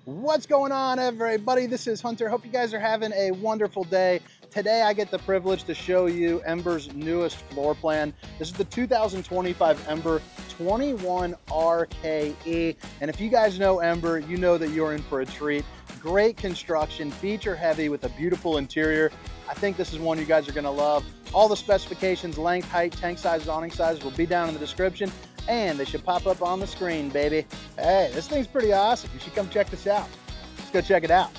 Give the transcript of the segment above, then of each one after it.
What's going on, everybody? This is Hunter. Hope you guys are having a wonderful day. Today I get the privilege to show you Ember's newest floor plan. This is the 2025 Ember 21RKE. And if you guys know Ember, you know that you're in for a treat. Great construction, feature heavy with a beautiful interior. I think this is one you guys are gonna love. All the specifications, length, height, tank sizes, awning sizes will be down in the description, and they should pop up on the screen, baby. Hey, this thing's pretty awesome. You should come check this out. Let's go check it out.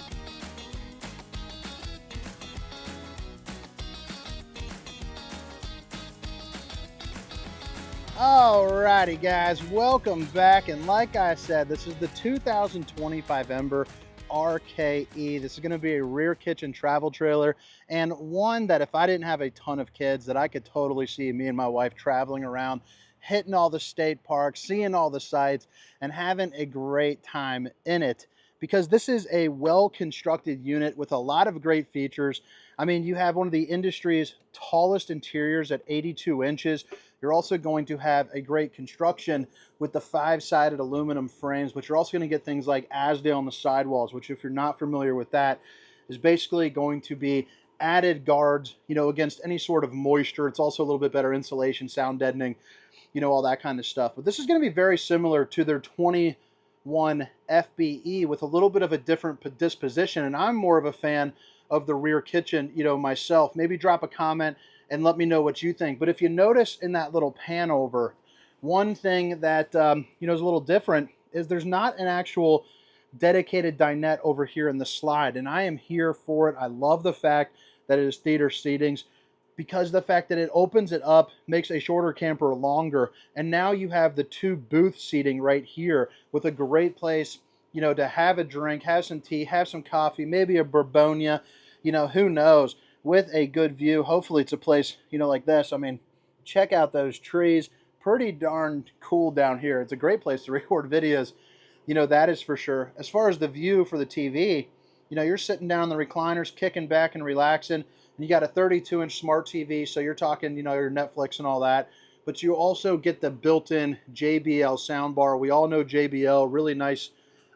Alrighty, guys, welcome back. And like I said, this is the 2025 Ember RKE. This is going to be a rear kitchen travel trailer, and one that if I didn't have a ton of kids, that I could totally see me and my wife traveling around, hitting all the state parks, seeing all the sights, and having a great time in it. Because this is a well-constructed unit with a lot of great features. I mean, you have one of the industry's tallest interiors at 82 inches. You're also going to have a great construction with the 5-sided aluminum frames, but you're also going to get things like Asdale on the sidewalls, which, if you're not familiar with that, is basically going to be added guards, against any sort of moisture. It's also a little bit better insulation, sound deadening, all that kind of stuff. But this is going to be very similar to their 21 FBE with a little bit of a different disposition. And I'm more of a fan of the rear kitchen, myself. Maybe drop a comment and let me know what you think. But if you notice in that little pan over, one thing that is a little different is there's not an actual dedicated dinette over here in the slide, and I am here for it. I love the fact that it is theater seatings, because the fact that it opens it up makes a shorter camper longer, and now you have the 2 booth seating right here with a great place, to have a drink, have some tea, have some coffee, maybe a Bourbonia, who knows, with a good view. Hopefully it's a place, like this. I mean, check out those trees. Pretty darn cool down here. It's a great place to record videos, that is for sure. As far as the view for the TV, you're sitting down in the recliners, kicking back and relaxing. And you got a 32-inch smart TV, so you're talking, your Netflix and all that. But you also get the built-in JBL soundbar. We all know JBL, really nice,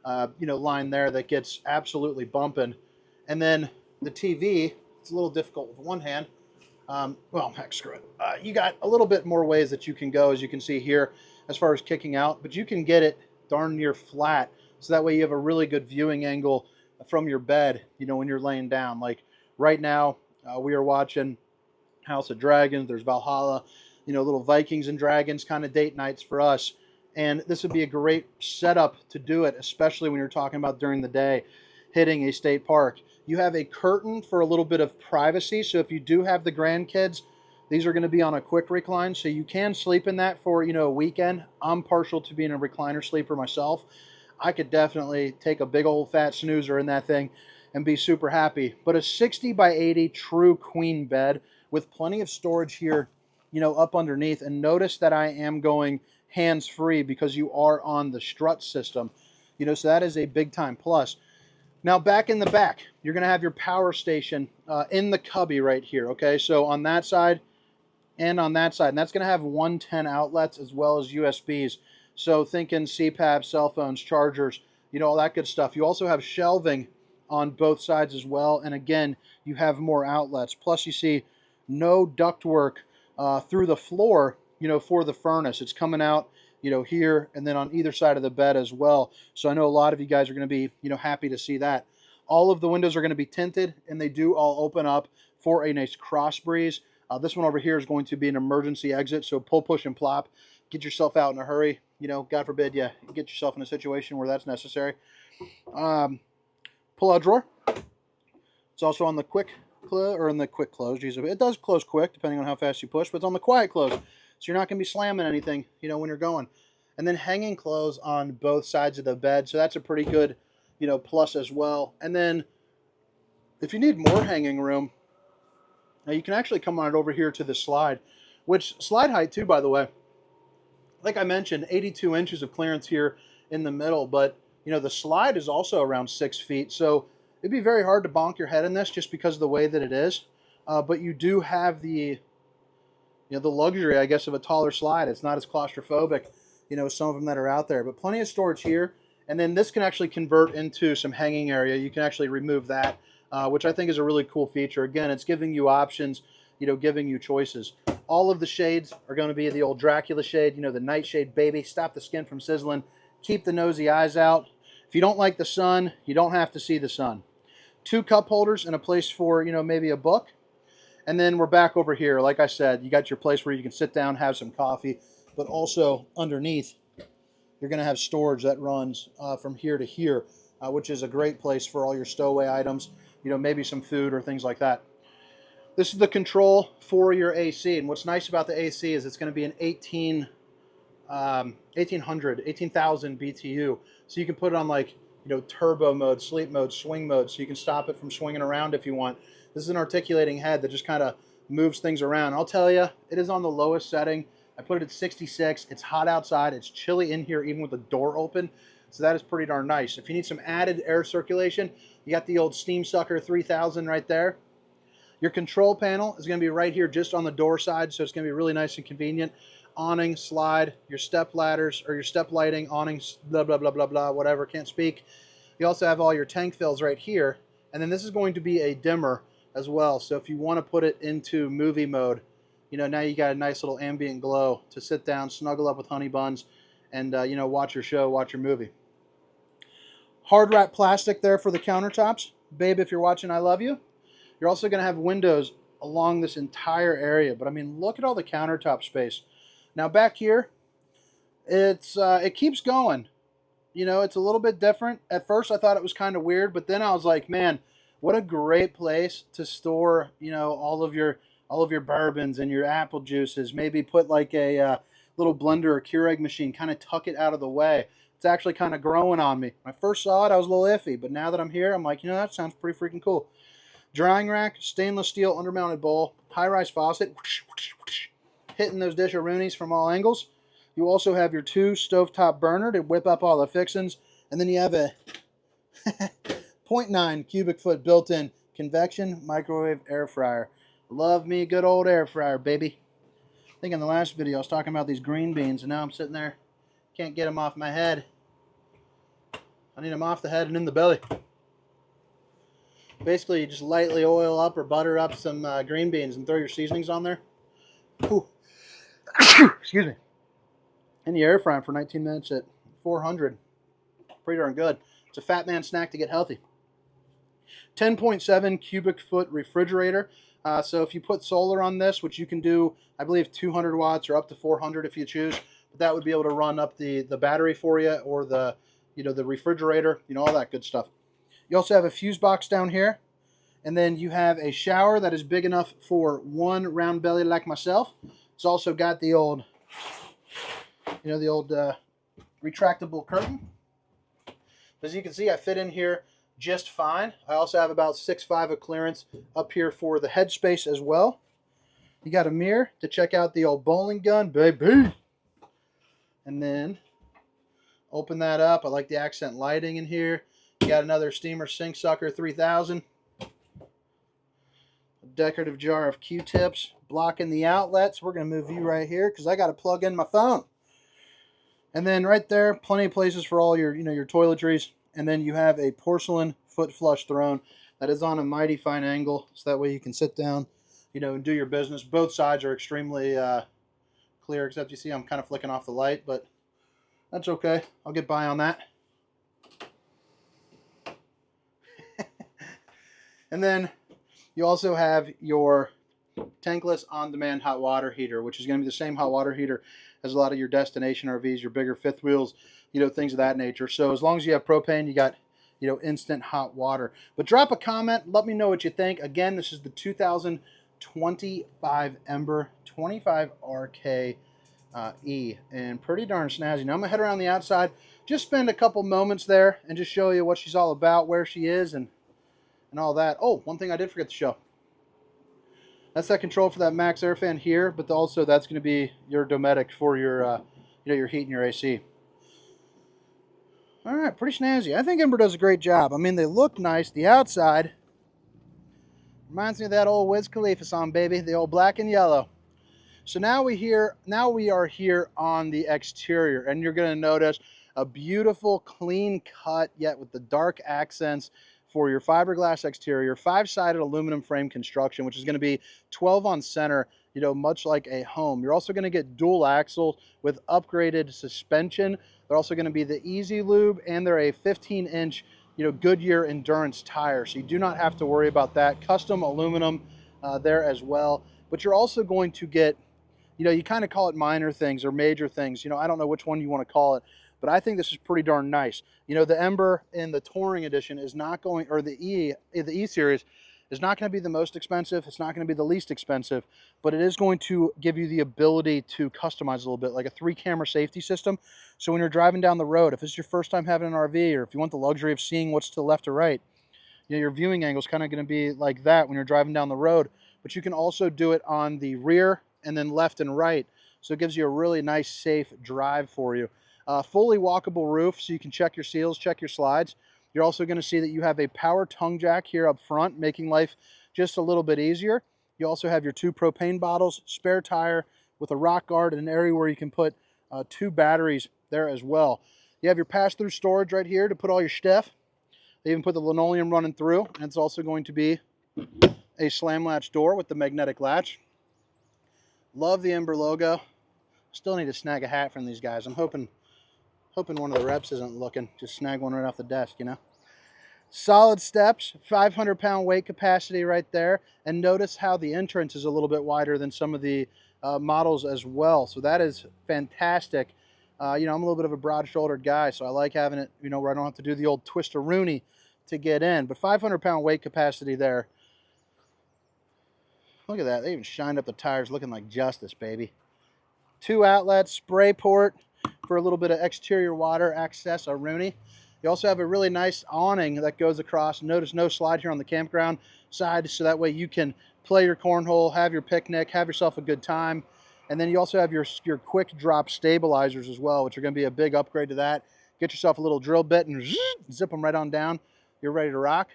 line there that gets absolutely bumping. And then the TV, it's a little difficult with one hand. Well, heck, screw it. You got a little bit more ways that you can go, as you can see here, as far as kicking out, but you can get it darn near flat, so that way you have a really good viewing angle from your bed, when you're laying down. Like right now, we are watching House of Dragons. There's Valhalla, little Vikings and Dragons kind of date nights for us. And this would be a great setup to do it, especially when you're talking about during the day, hitting a state park. You have a curtain for a little bit of privacy. So if you do have the grandkids, these are going to be on a quick recline, so you can sleep in that for, a weekend. I'm partial to being a recliner sleeper myself. I could definitely take a big old fat snoozer in that thing and be super happy. But a 60 by 80 true queen bed with plenty of storage here, up underneath. And notice that I am going hands-free because you are on the strut system, so that is a big time plus. Now, back in the back, you're going to have your power station in the cubby right here, okay? So on that side and on that side, and that's going to have 110 outlets as well as USBs. So thinking CPAP, cell phones, chargers, all that good stuff. You also have shelving on both sides as well, and again, you have more outlets. Plus, you see no ductwork through the floor, for the furnace. It's coming out, here and then on either side of the bed as well. So I know a lot of you guys are going to be, happy to see that. All of the windows are going to be tinted, and they do all open up for a nice cross breeze. This one over here is going to be an emergency exit, so pull, push, and plop. Get yourself out in a hurry. God forbid you get yourself in a situation where that's necessary. Pull-out drawer. It's also on the quick close. Geez, it does close quick depending on how fast you push, but it's on the quiet close, so you're not going to be slamming anything, when you're going. And then hanging clothes on both sides of the bed, so that's a pretty good, plus as well. And then if you need more hanging room, now you can actually come on it over here to the slide, which slide height too, by the way. Like I mentioned, 82 inches of clearance here in the middle, but the slide is also around 6 feet, so it'd be very hard to bonk your head in this just because of the way that it is. But you do have the the luxury, I guess, of a taller slide. It's not as claustrophobic, as some of them that are out there. But plenty of storage here. And then this can actually convert into some hanging area. You can actually remove that, which I think is a really cool feature. Again, it's giving you options, giving you choices. All of the shades are going to be the old Dracula shade, the nightshade baby. Stop the skin from sizzling. Keep the nosy eyes out. If you don't like the sun, you don't have to see the sun. 2 cup holders and a place for, maybe a book. And then we're back over here. Like I said, you got your place where you can sit down, have some coffee, but also underneath, you're going to have storage that runs from here to here, which is a great place for all your stowaway items, maybe some food or things like that. This is the control for your AC, and what's nice about the AC is it's going to be an 18,000 BTU, so you can put it on like turbo mode, sleep mode, swing mode, so you can stop it from swinging around if you want. This is an articulating head that just kind of moves things around. I'll tell you, it is on the lowest setting. I put it at 66. It's hot outside. It's chilly in here even with the door open, so that is pretty darn nice. If you need some added air circulation, you got the old Steam Sucker 3000 right there. Your control panel is going to be right here just on the door side, so it's going to be really nice and convenient. Awning, slide, your step ladders, or your step lighting, awnings, blah, blah, blah, blah, blah, whatever, can't speak. You also have all your tank fills right here, and then this is going to be a dimmer as well, so if you want to put it into movie mode, now you got a nice little ambient glow to sit down, snuggle up with honey buns, and, watch your show, watch your movie. Hard wrap plastic there for the countertops. Babe, if you're watching, I love you. You're also going to have windows along this entire area, but I mean, look at all the countertop space. Now back here, it keeps going. It's a little bit different. At first I thought it was kind of weird, but then I was like, man, what a great place to store, all of your bourbons and your apple juices. Maybe put like a little blender or Keurig machine, kind of tuck it out of the way. It's actually kind of growing on me. When I first saw it, I was a little iffy, but now that I'm here, I'm like, that sounds pretty freaking cool. Drying rack, stainless steel undermounted bowl, high-rise faucet, hitting those dish-a-roonies from all angles. You also have your 2 stovetop burner to whip up all the fixins, and then you have a 0.9 cubic foot built-in convection microwave air fryer. Love me a good old air fryer, baby. I think in the last video I was talking about these green beans, and now I'm sitting there, can't get them off my head. I need them off the head and in the belly. Basically, you just lightly oil up or butter up some green beans and throw your seasonings on there. Ooh. Excuse me. In the air fryer for 19 minutes at 400. Pretty darn good. It's a fat man snack to get healthy. 10.7 cubic foot refrigerator. So if you put solar on this, which you can do, I believe 200 watts or up to 400 if you choose, but that would be able to run up the battery for you, or the the refrigerator, all that good stuff. You also have a fuse box down here, and then you have a shower that is big enough for one round belly like myself. It's also got the old, retractable curtain. As you can see, I fit in here just fine. I also have about 6'5" of clearance up here for the headspace as well. You got a mirror to check out the old bowling gun, baby. And then open that up. I like the accent lighting in here. You got another steamer sink sucker 3000. A decorative jar of Q-tips blocking the outlets. We're going to move you right here because I got to plug in my phone. And then right there, plenty of places for all your, your toiletries. And then you have a porcelain foot flush throne that is on a mighty fine angle, so that way you can sit down, and do your business. Both sides are extremely clear, except you see I'm kind of flicking off the light, but that's okay. I'll get by on that. And then you also have your tankless on-demand hot water heater, which is going to be the same hot water heater as a lot of your destination RVs, your bigger fifth wheels, things of that nature. So as long as you have propane, you got, instant hot water. But drop a comment. Let me know what you think. Again, this is the 2025 Ember 25RKE, and pretty darn snazzy. Now I'm going to head around the outside, just spend a couple moments there and just show you what she's all about, where she is, and all that. Oh, one thing I did forget to show. That's that control for that max air fan here, but also that's going to be your Dometic for your, your heat and your AC. All right, pretty snazzy. I think Ember does a great job. I mean, they look nice. The outside reminds me of that old Wiz Khalifa song, baby, the old black and yellow. So now we are here on the exterior, and you're going to notice A beautiful, clean cut, yet with the dark accents for your fiberglass exterior, 5-sided aluminum frame construction, which is going to be 12 on center, you know, much like a home. You're also going to get dual axle with upgraded suspension. They're also going to be the Easy Lube, and they're a 15-inch, you know, Goodyear Endurance tire. So you do not have to worry about that. Custom aluminum there as well. But you're also going to get, you know, you kind of call it minor things or major things. You know, I don't know which one you want to call it, but I think this is pretty darn nice. You know, the Ember in the Touring Edition is not going, or the E Series is not going to be the most expensive. It's not going to be the least expensive, but it is going to give you the ability to customize a little bit, like a 3-camera safety system. So when you're driving down the road, if it's your first time having an RV, or if you want the luxury of seeing what's to the left or right, you know, your viewing angle is kind of going to be like that when you're driving down the road. But you can also do it on the rear and then left and right. So it gives you a really nice, safe drive for you. Fully walkable roof, so you can check your seals, check your slides. You're also going to see that you have a power tongue jack here up front, making life just a little bit easier. You also have your 2 propane bottles, spare tire with a rock guard, and an area where you can put 2 batteries there as well. You have your pass-through storage right here to put all your stuff. They even put the linoleum running through, and it's also going to be a slam latch door with the magnetic latch. Love the Ember logo. Still need to snag a hat from these guys. I'm hoping one of the reps isn't looking. Just snag one right off the desk, you know. Solid steps, 500-pound weight capacity right there. And notice how the entrance is a little bit wider than some of the models as well. So that is fantastic. You know, I'm a little bit of a broad-shouldered guy, so I like having it, you know, where I don't have to do the old twist-a-rooney to get in. But 500-pound weight capacity there. Look at that. They even shined up the tires looking like justice, baby. 2 outlets, spray port for a little bit of exterior water access, a Rooney. You also have a really nice awning that goes across. Notice no slide here on the campground side, so that way you can play your cornhole, have your picnic, have yourself a good time. And then you also have your quick drop stabilizers as well, which are going to be a big upgrade to that. Get yourself a little drill bit and zip them right on down. You're ready to rock.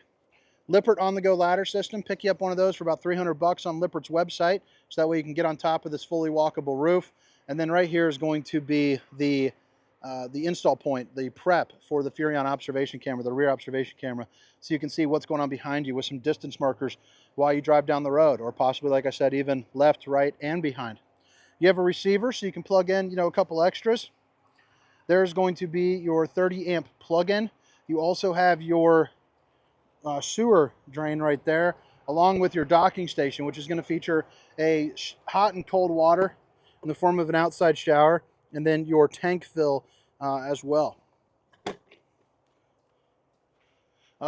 Lippert on-the-go ladder system. Pick you up one of those for about 300 bucks on Lippert's website, so that way you can get on top of this fully walkable roof. And then right here is going to be the install point, the prep for the Furrion observation camera, the rear observation camera, so you can see what's going on behind you with some distance markers while you drive down the road, or possibly, like I said, even left, right, and behind. You have a receiver, so you can plug in, you know, a couple extras. There's going to be your 30-amp plug-in. You also have your sewer drain right there, along with your docking station, which is going to feature a hot and cold water in the form of an outside shower, and then your tank fill as well.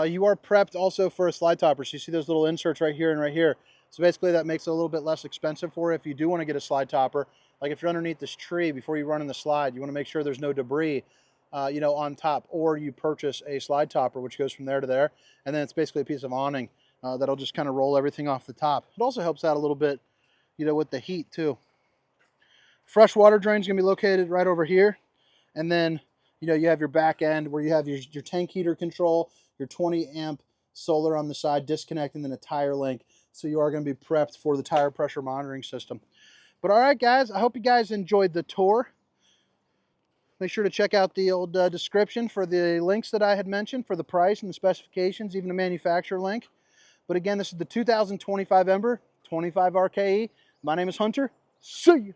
You are prepped also for a slide topper. So you see those little inserts right here and right here. So basically that makes it a little bit less expensive for you if you do want to get a slide topper. Like if you're underneath this tree before you run in the slide, you want to make sure there's no debris you know, on top, or you purchase a slide topper which goes from there to there, and then it's basically a piece of awning that'll just kind of roll everything off the top. It also helps out a little bit, you know, with the heat too. Fresh water drain is going to be located right over here, and then, you know, you have your back end where you have your tank heater control, your 20-amp solar on the side, disconnect, and then a tire link. So you are going to be prepped for the tire pressure monitoring system. But all right, guys, I hope you guys enjoyed the tour. Make sure to check out the old description for the links that I had mentioned for the price and the specifications, even a manufacturer link. But again, this is the 2025 Ember 25RKE. My name is Hunter. See you.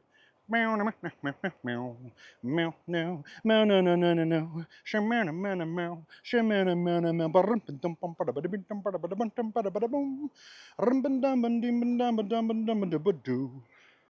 Meow, meow, meow, meow, meow, meow, meow, meow, no, no, no, no, no, shamana, mana, meow, shamana, mana, meow, barum, dum, bum, bada, bada, bum, bada, bada, bum, bada, bada, boom, rum, bum, dum, bum, dim, bum, dum, bum, dum, bum, dum, bum, dum,